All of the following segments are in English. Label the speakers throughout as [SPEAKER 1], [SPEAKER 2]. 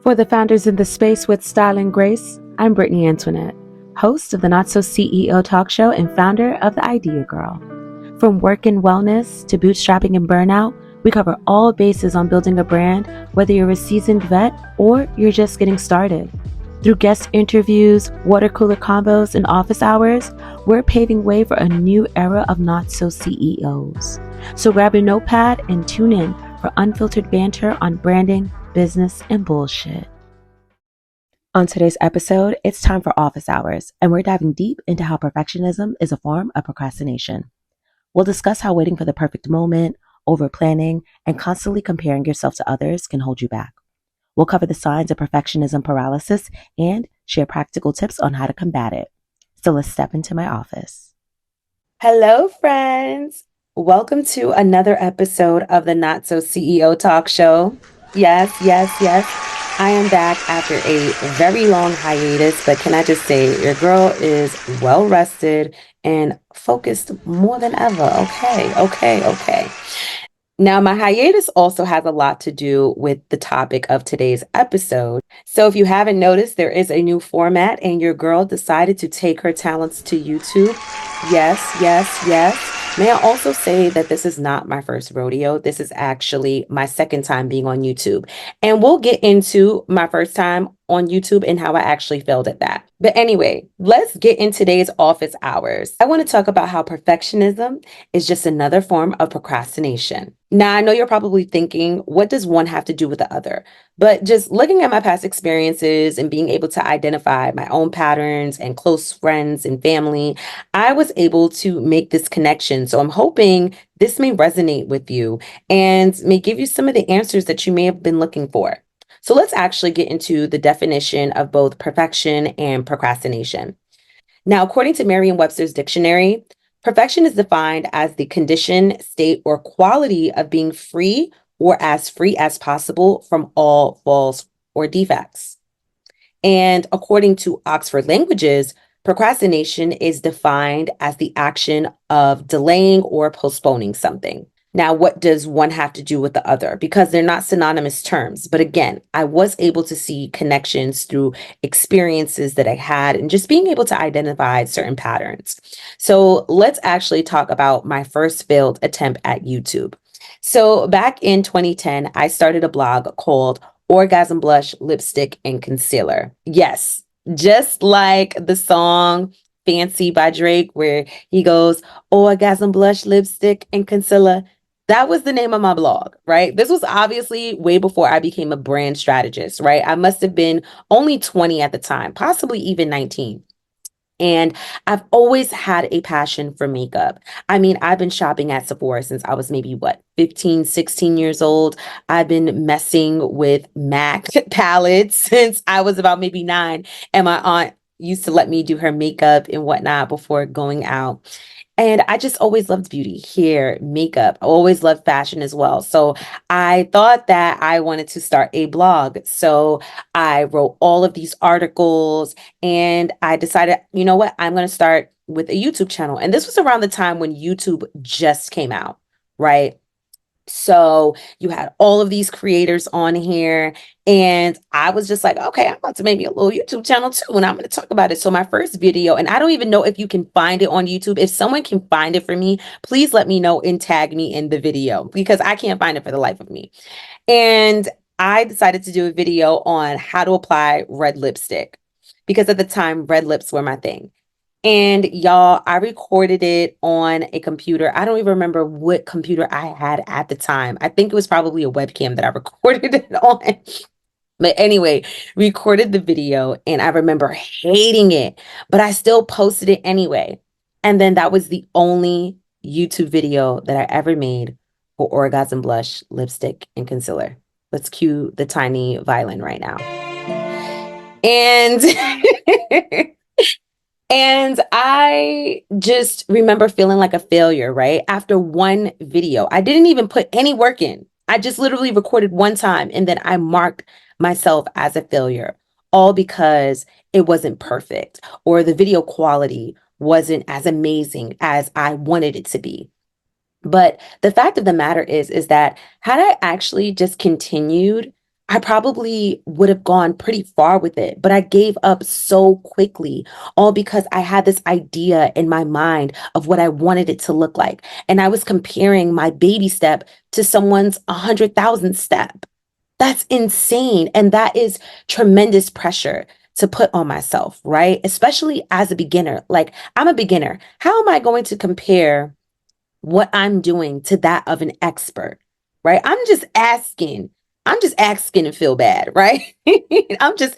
[SPEAKER 1] For the founders in the space with style and grace, I'm Brittany Antoinette, host of the Not So CEO talk show and founder of The Idea Girl. From work and wellness to bootstrapping and burnout, we cover all bases on building a brand, whether you're a seasoned vet or you're just getting started. Through guest interviews, water cooler combos, and office hours, we're paving way for a new era of Not So CEOs. So grab your notepad and tune in for unfiltered banter on branding, business, and bullshit. On today's episode, it's time for office hours, and we're diving deep into how perfectionism is a form of procrastination. We'll discuss how waiting for the perfect moment, over-planning, and constantly comparing yourself to others can hold you back. We'll cover the signs of perfectionism paralysis and share practical tips on how to combat it. So let's step into my office. Hello, friends. Welcome to another episode of the Not So CEO talk show. Yes. I am back after a very long hiatus, but can I just say your girl is well rested and focused more than ever. Okay. Now, my hiatus also has a lot to do with the topic of today's episode. So if you haven't noticed, there is a new format and your girl decided to take her talents to YouTube. Yes. May I also say that this is not my first rodeo. This is actually my second time being on YouTube. And we'll get into my first time on YouTube and how I actually failed at that. But anyway, let's get in today's office hours. I want to talk about how perfectionism is just another form of procrastination. Now, I know you're probably thinking, what does one have to do with the other? But just looking at my past experiences and being able to identify my own patterns and close friends and family, I was able to make this connection. So I'm hoping this may resonate with you and may give you some of the answers that you may have been looking for. So let's actually get into the definition of both perfection and procrastination. Now, according to Merriam-Webster's dictionary, perfection is defined as the condition, state, or quality of being free or as free as possible from all faults or defects. And according to Oxford Languages, procrastination is defined as the action of delaying or postponing something. Now, what does one have to do with the other? Because they're not synonymous terms. But again, I was able to see connections through experiences that I had and just being able to identify certain patterns. So let's actually talk about my first failed attempt at YouTube. So back in 2010, I started a blog called Orgasm Blush, Lipstick, and Concealer. Yes, just like the song Fancy by Drake, where he goes, Orgasm Blush, Lipstick, and Concealer. That was the name of my blog, right? This was obviously way before I became a brand strategist, right? I must have been only 20 at the time, possibly even 19. And I've always had a passion for makeup. I mean, I've been shopping at Sephora since I was maybe 15, 16 years old. I've been messing with MAC palettes since I was about maybe 9. And my aunt used to let me do her makeup and whatnot before going out. And I just always loved beauty, hair, makeup. I always loved fashion as well. So I thought that I wanted to start a blog. So I wrote all of these articles and I decided, you know what, I'm going to start with a YouTube channel. And this was around the time when YouTube just came out, right? So you had all of these creators on here and I was just like, okay, I'm about to make me a little YouTube channel too. And I'm going to talk about it. So my first video, and I don't even know if you can find it on YouTube. If someone can find it for me, please let me know and tag me in the video because I can't find it for the life of me. And I decided to do a video on how to apply red lipstick because at the time, red lips were my thing. And y'all, I recorded it on a computer. I don't even remember what computer I had at the time. I think it was probably a webcam that I recorded it on. But anyway, recorded the video and I remember hating it, but I still posted it anyway. And then that was the only YouTube video that I ever made for Orgasm Blush, Lipstick, and Concealer. Let's cue the tiny violin right now. And And I just remember feeling like a failure, right? After one video, I didn't even put any work in. I just literally recorded one time and then I marked myself as a failure, all because it wasn't perfect or the video quality wasn't as amazing as I wanted it to be. But the fact of the matter is that had I actually just continued I probably would have gone pretty far with it, but I gave up so quickly, all because I had this idea in my mind of what I wanted it to look like. And I was comparing my baby step to someone's 100,000 step. That's insane. And that is tremendous pressure to put on myself, right? Especially as a beginner. Like, I'm a beginner. How am I going to compare what I'm doing to that of an expert, right? I'm just asking to feel bad, right? I'm just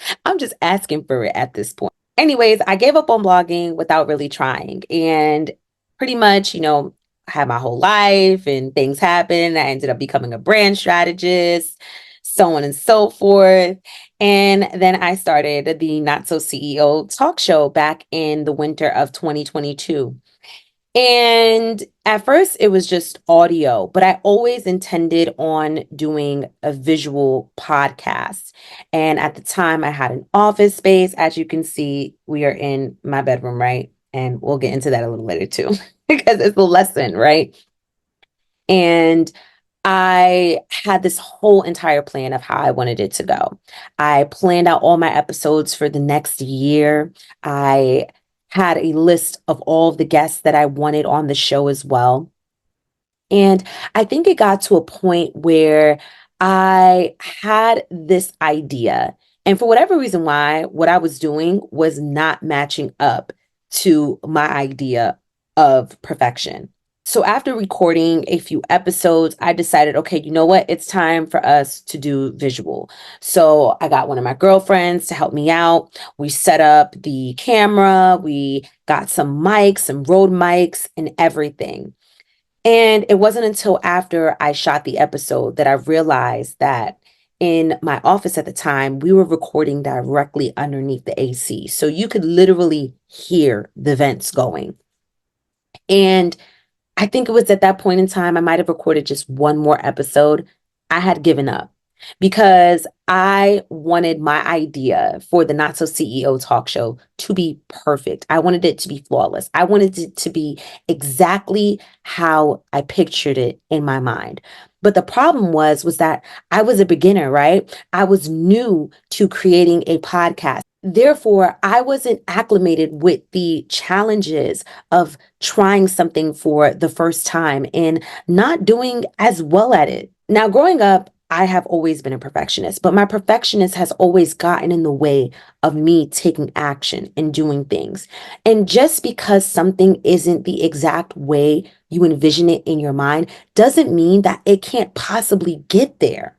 [SPEAKER 1] asking for it at this point. Anyways, I gave up on blogging without really trying. And pretty much, I had my whole life and things happened. I ended up becoming a brand strategist, so on and so forth. And then I started the Not So CEO talk show back in the winter of 2022. And at first, it was just audio, but I always intended on doing a visual podcast. And at the time, I had an office space. As you can see, we are in my bedroom, right? And we'll get into that a little later too, because it's a lesson, right? And I had this whole entire plan of how I wanted it to go. I planned out all my episodes for the next year. I had a list of all of the guests that I wanted on the show as well. And I think it got to a point where I had this idea. And for whatever reason why, what I was doing was not matching up to my idea of perfection. So after recording a few episodes, I decided, okay, you know what? It's time for us to do visual. So I got one of my girlfriends to help me out. We set up the camera, we got some mics, some Rode mics, and everything. And it wasn't until after I shot the episode that I realized that in my office at the time, we were recording directly underneath the AC. So you could literally hear the vents going. And I think it was at that point in time, I might have recorded just one more episode. I had given up because I wanted my idea for the Not So CEO talk show to be perfect. I wanted it to be flawless. I wanted it to be exactly how I pictured it in my mind. But the problem was that I was a beginner, right? I was new to creating a podcast. Therefore, I wasn't acclimated with the challenges of trying something for the first time and not doing as well at it. Now, growing up, I have always been a perfectionist, but my perfectionist has always gotten in the way of me taking action and doing things. And just because something isn't the exact way you envision it in your mind doesn't mean that it can't possibly get there.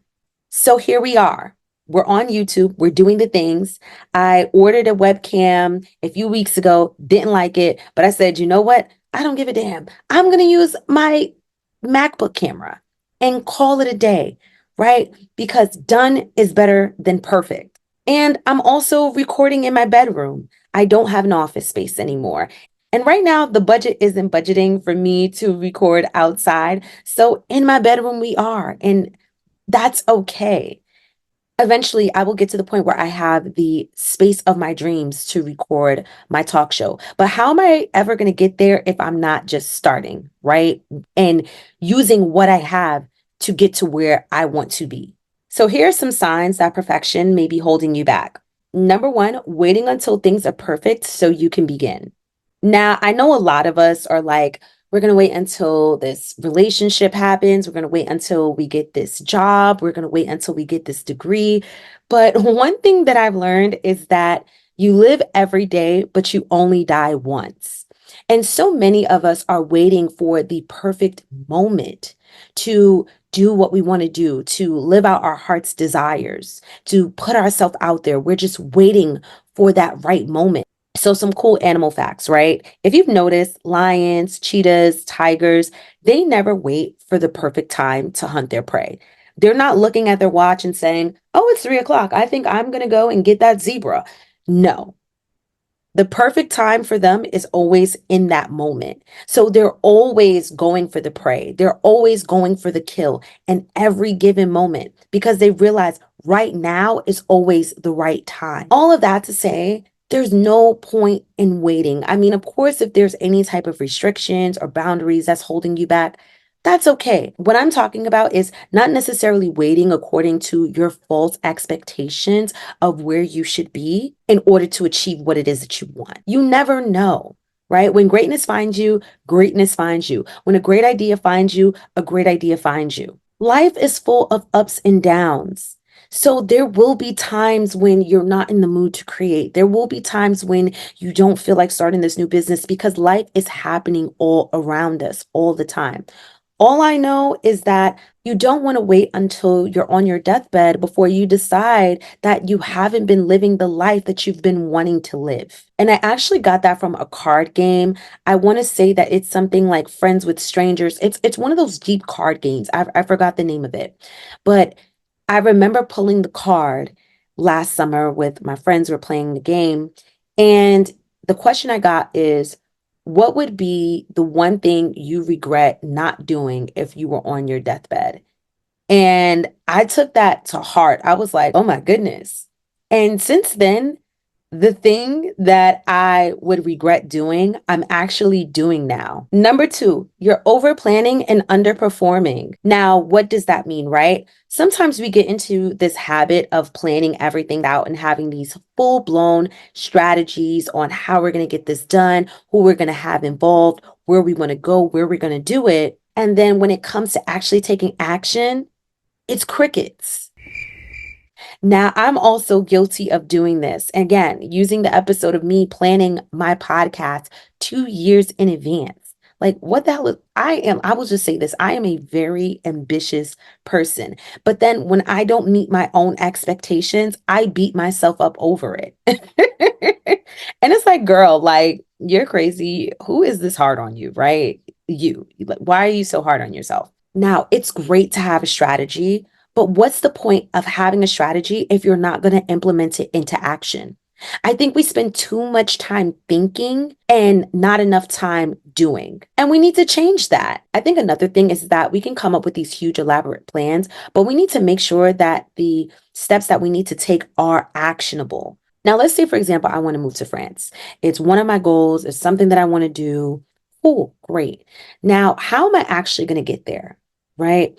[SPEAKER 1] So here we are. We're on YouTube. We're doing the things. I ordered a webcam a few weeks ago, didn't like it, but I said, you know what? I don't give a damn. I'm going to use my MacBook camera and call it a day, right? Because done is better than perfect. And I'm also recording in my bedroom. I don't have an office space anymore. And right now, the budget isn't budgeting for me to record outside. So in my bedroom, we are. And that's okay. Eventually, I will get to the point where I have the space of my dreams to record my talk show. But how am I ever going to get there if I'm not just starting, right? And using what I have to get to where I want to be. So here are some signs that perfection may be holding you back. Number one, waiting until things are perfect so you can begin. Now, I know a lot of us are like, we're going to wait until this relationship happens. We're going to wait until we get this job. We're going to wait until we get this degree. But one thing that I've learned is that you live every day, but you only die once. And so many of us are waiting for the perfect moment to do what we want to do, to live out our heart's desires, to put ourselves out there. We're just waiting for that right moment. So some cool animal facts, right? If you've noticed, lions, cheetahs, tigers, they never wait for the perfect time to hunt their prey. They're not looking at their watch and saying, oh, it's 3 o'clock. I think I'm going to go and get that zebra. No, the perfect time for them is always in that moment. So they're always going for the prey. They're always going for the kill in every given moment because they realize right now is always the right time. All of that to say, there's no point in waiting. I mean, of course, if there's any type of restrictions or boundaries that's holding you back, That's okay. What I'm talking about is not necessarily waiting according to your false expectations of where you should be in order to achieve what it is that you want. You never know, right? When greatness finds you. When a great idea finds you, a great idea finds you. Life is full of ups and downs. So there will be times when you're not in the mood to create. There will be times when you don't feel like starting this new business because life is happening all around us all the time. All I know is that you don't want to wait until you're on your deathbed before you decide that you haven't been living the life that you've been wanting to live. And I actually got that from a card game. I want to say that it's something like Friends with Strangers. It's one of those deep card games. I forgot the name of it. But I remember pulling the card last summer with my friends were playing the game. And the question I got is, what would be the one thing you regret not doing if you were on your deathbed? And I took that to heart. I was like, oh my goodness. And since then, the thing that I would regret doing, I'm actually doing now. Number two, you're over planning and underperforming. Now, what does that mean, right? Sometimes we get into this habit of planning everything out and having these full blown strategies on how we're going to get this done, who we're going to have involved, where we want to go, where we're going to do it. And then when it comes to actually taking action, it's crickets. Now, I'm also guilty of doing this. Again, using the episode of me planning my podcast 2 years in advance. Like, what the hell is, I will just say this, I am a very ambitious person. But then when I don't meet my own expectations, I beat myself up over it. And it's like, girl, like, you're crazy. Who is this hard on you, right? You. Like, why are you so hard on yourself? Now, it's great to have a strategy, but what's the point of having a strategy if you're not going to implement it into action? I think we spend too much time thinking and not enough time doing. And we need to change that. I think another thing is that we can come up with these huge, elaborate plans, but we need to make sure that the steps that we need to take are actionable. Now, let's say, for example, I want to move to France. It's one of my goals, it's something that I want to do. Cool, great. Now, how am I actually going to get there? Right?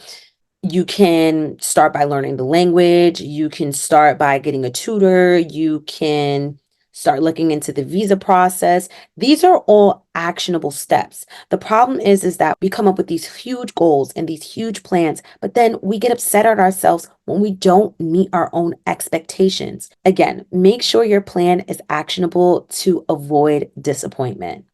[SPEAKER 1] You can start by learning the language. You can start by getting a tutor. You can start looking into the visa process. These are all actionable steps. The problem is that we come up with these huge goals and these huge plans, but then we get upset at ourselves when we don't meet our own expectations. Again, make sure your plan is actionable to avoid disappointment.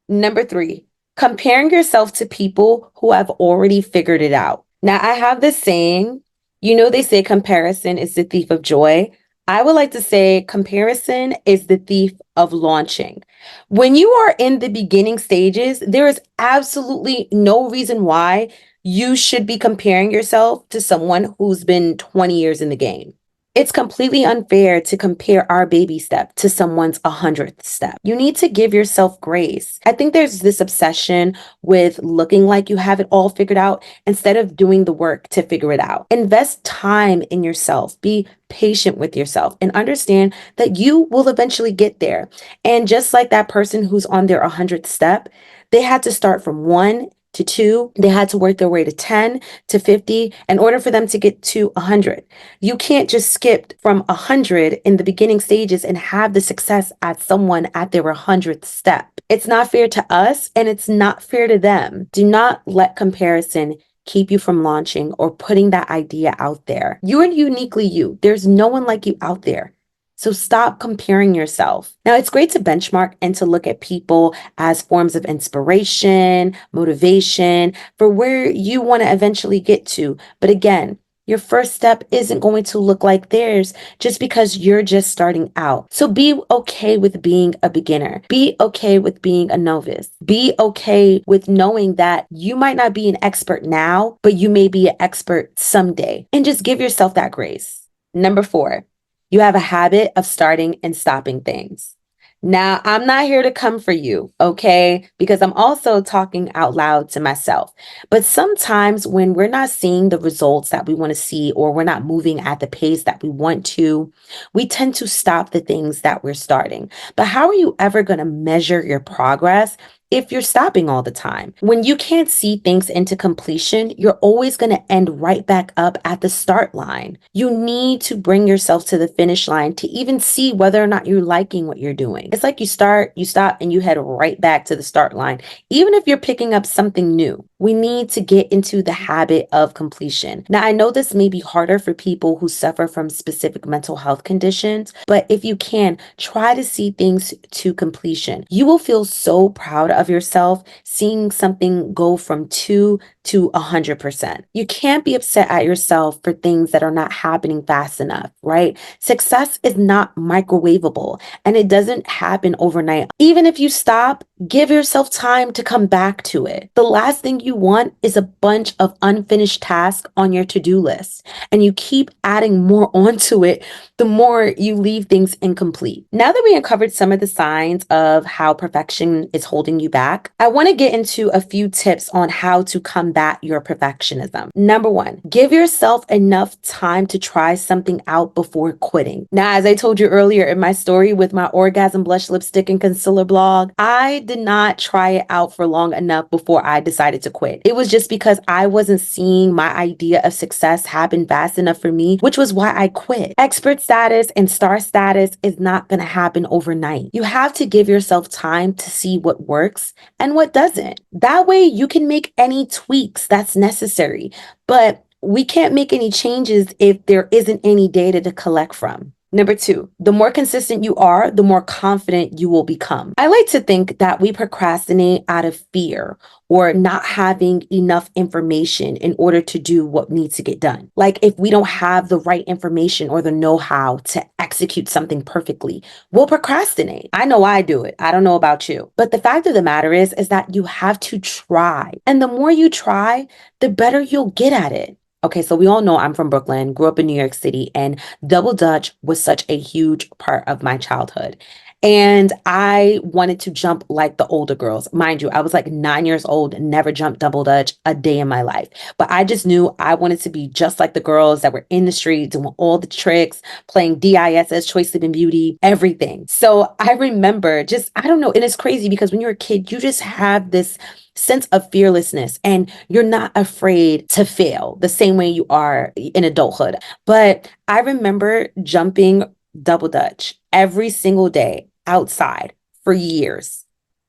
[SPEAKER 1] Number three, comparing yourself to people who have already figured it out. Now, I have this saying, they say comparison is the thief of joy. I would like to say comparison is the thief of launching. When you are in the beginning stages, there is absolutely no reason why you should be comparing yourself to someone who's been 20 years in the game. It's completely unfair to compare our baby step to someone's 100th step. You need to give yourself grace. I think there's this obsession with looking like you have it all figured out instead of doing the work to figure it out. Invest time in yourself. Be patient with yourself and understand that you will eventually get there. And just like that person who's on their 100th step, they had to start from 1 to 2. They had to work their way to 10 to 50 in order for them to get to 100. You can't just skip from 100 in the beginning stages and have the success at someone at their 100th step. It's not fair to us and it's not fair to them. Do not let comparison keep you from launching or putting that idea out there. You are uniquely you. There's no one like you out there. So stop comparing yourself. Now, it's great to benchmark and to look at people as forms of inspiration, motivation for where you want to eventually get to. But again, your first step isn't going to look like theirs just because you're just starting out. So be okay with being a beginner. Be okay with being a novice. Be okay with knowing that you might not be an expert now, but you may be an expert someday. And just give yourself that grace. Number 4. You have a habit of starting and stopping things. Now, I'm not here to come for you, okay? Because I'm also talking out loud to myself. But sometimes when we're not seeing the results that we want to see, or we're not moving at the pace that we want to, we tend to stop the things that we're starting. But how are you ever going to measure your progress if you're stopping all the time. When you can't see things into completion, you're always going to end right back up at the start line. You need to bring yourself to the finish line to even see whether or not you're liking what you're doing. It's like you start, you stop, and you head right back to the start line, even if you're picking up something new. We need to get into the habit of completion. Now, I know this may be harder for people who suffer from specific mental health conditions, but if you can, try to see things to completion. You will feel so proud of yourself seeing something go from 2 to 100%. You can't be upset at yourself for things that are not happening fast enough, right? Success is not microwavable and it doesn't happen overnight. Even if you stop, give yourself time to come back to it. The last thing you want is a bunch of unfinished tasks on your to-do list, and you keep adding more onto it the more you leave things incomplete. Now that we uncovered some of the signs of how perfection is holding you back, I want to get into a few tips on how to combat your perfectionism. Number one, give yourself enough time to try something out before quitting. Now, as I told you earlier in my story with my orgasm blush lipstick and concealer blog, I did not try it out for long enough before I decided to quit. It was just because I wasn't seeing my idea of success happen fast enough for me, which was why I quit. Expert status and star status is not going to happen overnight. You have to give yourself time to see what works and what doesn't. That way you can make any tweaks that's necessary. But we can't make any changes if there isn't any data to collect from. Number two, the more consistent you are, the more confident you will become. I like to think that we procrastinate out of fear or not having enough information in order to do what needs to get done. Like if we don't have the right information or the know-how to execute something perfectly, we'll procrastinate. I know I do it. I don't know about you. But the fact of the matter is that you have to try. And the more you try, the better you'll get at it. Okay, so we all know I'm from Brooklyn, grew up in New York City, and double dutch was such a huge part of my childhood. And I wanted to jump like the older girls. Mind you, I was like 9 years old, never jumped double dutch a day in my life. But I just knew I wanted to be just like the girls that were in the street doing all the tricks, playing DISS, Choice Sleeping Beauty, everything. So I remember just, I don't know, and it's crazy because when you're a kid, you just have this sense of fearlessness and you're not afraid to fail the same way you are in adulthood. But I remember jumping double dutch every single day outside for years,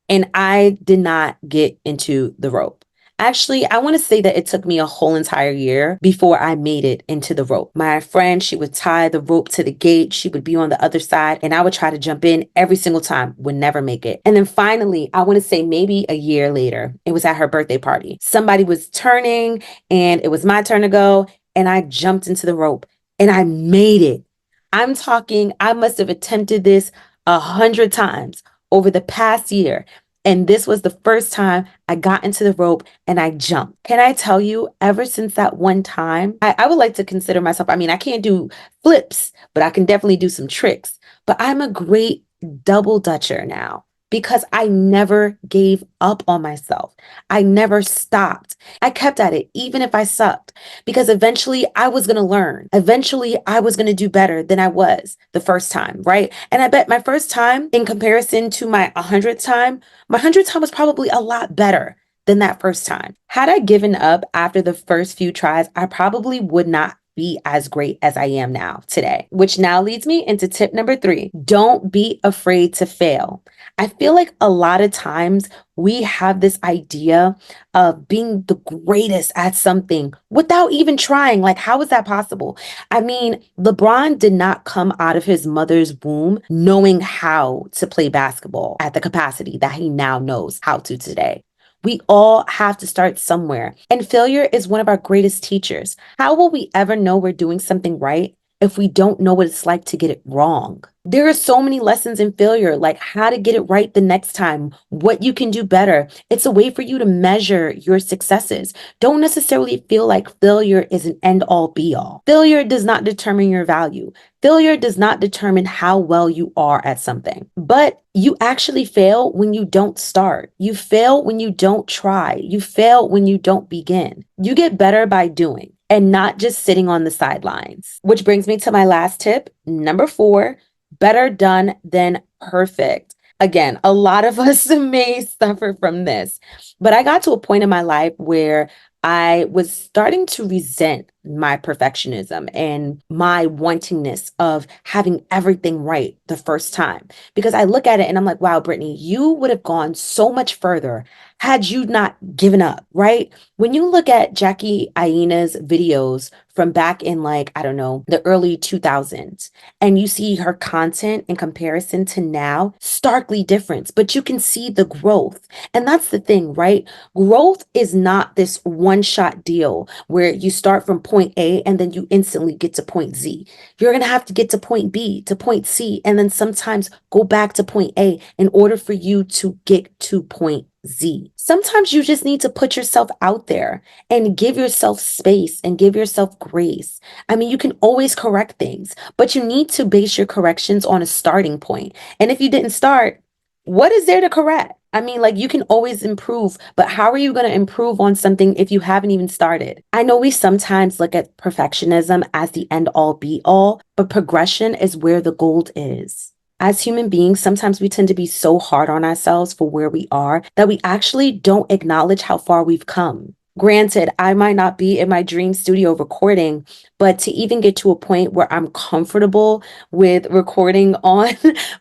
[SPEAKER 1] and I did not get into the rope. Actually, I want to say that it took me a whole entire year before I made it into the rope. My friend, she would tie the rope to the gate. She would be on the other side and I would try to jump in every single time, would never make it. And then finally, I want to say maybe a year later, it was at her birthday party. Somebody was turning and it was my turn to go. And I jumped into the rope and I made it. I'm talking, I must have attempted this 100 times over the past year. And this was the first time I got into the rope and I jumped. Can I tell you, ever since that one time, I would like to consider myself, I mean, I can't do flips, but I can definitely do some tricks. But I'm a great double dutcher now because I never gave up on myself. I never stopped. I kept at it, even if I sucked, because eventually I was going to learn. Eventually I was going to do better than I was the first time, right? And I bet my first time in comparison to my 100th time, my 100th time was probably a lot better than that first time. Had I given up after the first few tries, I probably would not be as great as I am now today, which now leads me into tip number 3. Don't be afraid to fail. I feel like a lot of times we have this idea of being the greatest at something without even trying. Like, how is that possible? I mean, LeBron did not come out of his mother's womb knowing how to play basketball at the capacity that he now knows how to today. We all have to start somewhere, and failure is one of our greatest teachers. How will we ever know we're doing something right if we don't know what it's like to get it wrong? There are so many lessons in failure, like how to get it right the next time, what you can do better. It's a way for you to measure your successes. Don't necessarily feel like failure is an end all be all. Failure does not determine your value. Failure does not determine how well you are at something, but you actually fail when you don't start. You fail when you don't try. You fail when you don't begin. You get better by doing and not just sitting on the sidelines. Which brings me to my last tip, number 4. Better done than perfect. Again, a lot of us may suffer from this, but I got to a point in my life where I was starting to resent my perfectionism and my wantingness of having everything right the first time. Because I look at it and I'm like, wow, Brittany, you would have gone so much further had you not given up, right? When you look at Jackie Aina's videos from back in like, I don't know, the early 2000s, and you see her content in comparison to now, starkly different, but you can see the growth. And that's the thing, right? Growth is not this one shot deal where you start from point A and then you instantly get to point Z. You're going to have to get to point B, to point C, and then sometimes go back to point A in order for you to get to point Z. Sometimes you just need to put yourself out there and give yourself space and give yourself grace. I mean, you can always correct things, but you need to base your corrections on a starting point. And if you didn't start, what is there to correct? I mean, like you can always improve, but how are you going to improve on something if you haven't even started? I know we sometimes look at perfectionism as the end all be all, but progression is where the gold is. As human beings, sometimes we tend to be so hard on ourselves for where we are that we actually don't acknowledge how far we've come. Granted, I might not be in my dream studio recording, but to even get to a point where I'm comfortable with recording on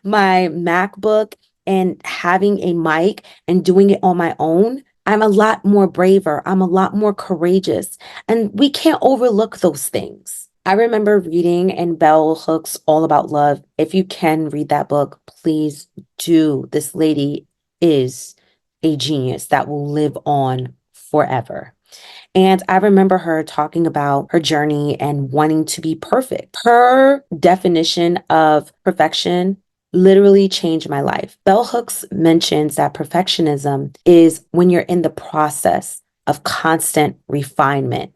[SPEAKER 1] my MacBook and having a mic and doing it on my own, I'm a lot more braver. I'm a lot more courageous. And we can't overlook those things. I remember reading in Bell Hooks All About Love. If you can read that book, please do. This lady is a genius that will live on forever. And I remember her talking about her journey and wanting to be perfect. Her definition of perfection literally changed my life. Bell Hooks mentions that perfectionism is when you're in the process of constant refinement.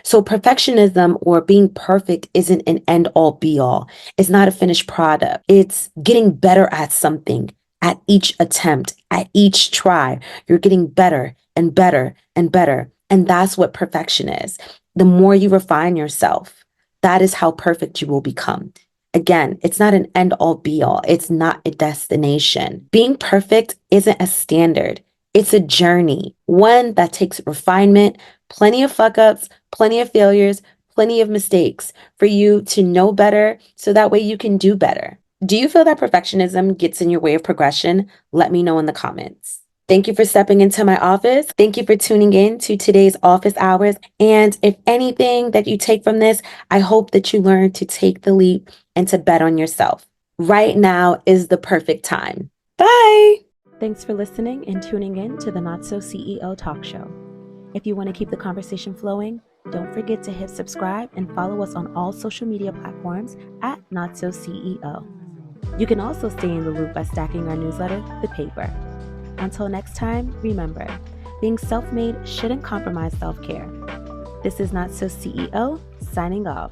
[SPEAKER 1] So perfectionism or being perfect isn't an end all be all. It's not a finished product. It's getting better at something at each attempt, at each try. You're getting better and better and better. And that's what perfection is. The more you refine yourself, that is how perfect you will become. Again, it's not an end all be all. It's not a destination. Being perfect isn't a standard. It's a journey, one that takes refinement, plenty of fuck ups, plenty of failures, plenty of mistakes for you to know better so that way you can do better. Do you feel that perfectionism gets in your way of progression? Let me know in the comments. Thank you for stepping into my office. Thank you for tuning in to today's office hours. And if anything that you take from this, I hope that you learn to take the leap and to bet on yourself. Right now is the perfect time. Bye. Thanks for listening and tuning in to the Not So CEO Talk Show. If you want to keep the conversation flowing, don't forget to hit subscribe and follow us on all social media platforms at Not So CEO. You can also stay in the loop by stacking our newsletter, The Paper. Until next time, remember, being self-made shouldn't compromise self-care. This is Not So CEO, signing off.